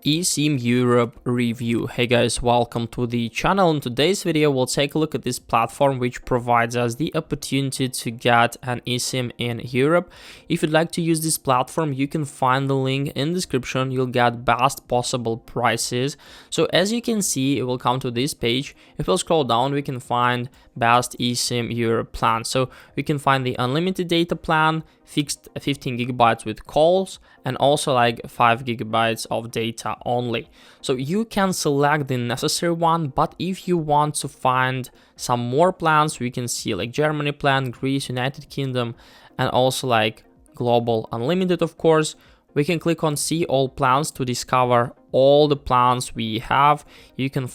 ESIM Europe review. Hey guys, welcome to the channel. In today's video, we'll take a look at this platform which provides us the opportunity to get an ESIM in Europe. If you'd like to use this platform, you can find the link in the description. You'll get best possible prices. So as you can see, it will come to this page. If we'll scroll down, we can find best ESIM Europe plan. So we can find the unlimited data plan, fixed 15 gigabytes with calls, and also like 5 gigabytes of data only. So you can select the necessary one, but if you want to find some more plans, we can see like Germany plan, Greece, United Kingdom, and also like global unlimited, of course. We can click on see all plans to discover all the plans we have. We can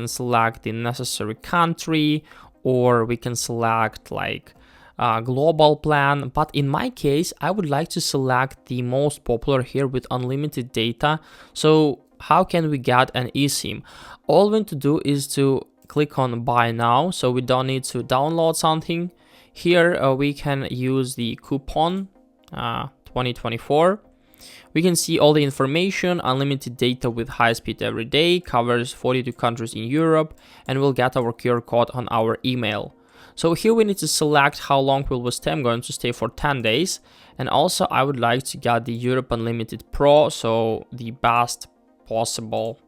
select the necessary country, or we can select like global plan, but in my case I would like to select the most popular here with unlimited data. So how can we get an eSIM? All we need to do is to click on buy now, so we don't need to download something. Here we can use the coupon 2024. We can see all the information. Unlimited data with high speed every day, covers 42 countries in Europe, and we'll get our QR code on our email. So here we need to select how long will we stay. I'm going to stay for 10 days. And also I would like to get the Europe Unlimited Pro, so the best possible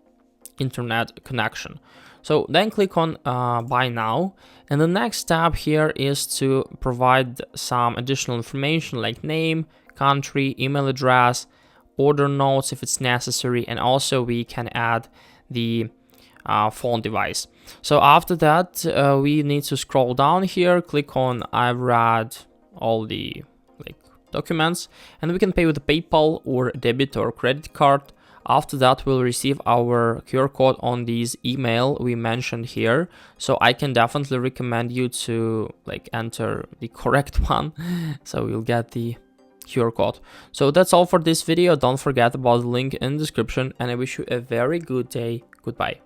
internet connection. So then click on buy now. And the next step here is to provide some additional information like name, country, email address, order notes if it's necessary, and also we can add the phone device. So after that, we need to scroll down here, click on I've read all the documents, and we can pay with PayPal or debit or credit card. After that, we'll receive our QR code on this email we mentioned here. So I can definitely recommend you to enter the correct one, so you'll get the QR code. So that's all for this video. Don't forget about the link in the description, and I wish you a very good day. Goodbye.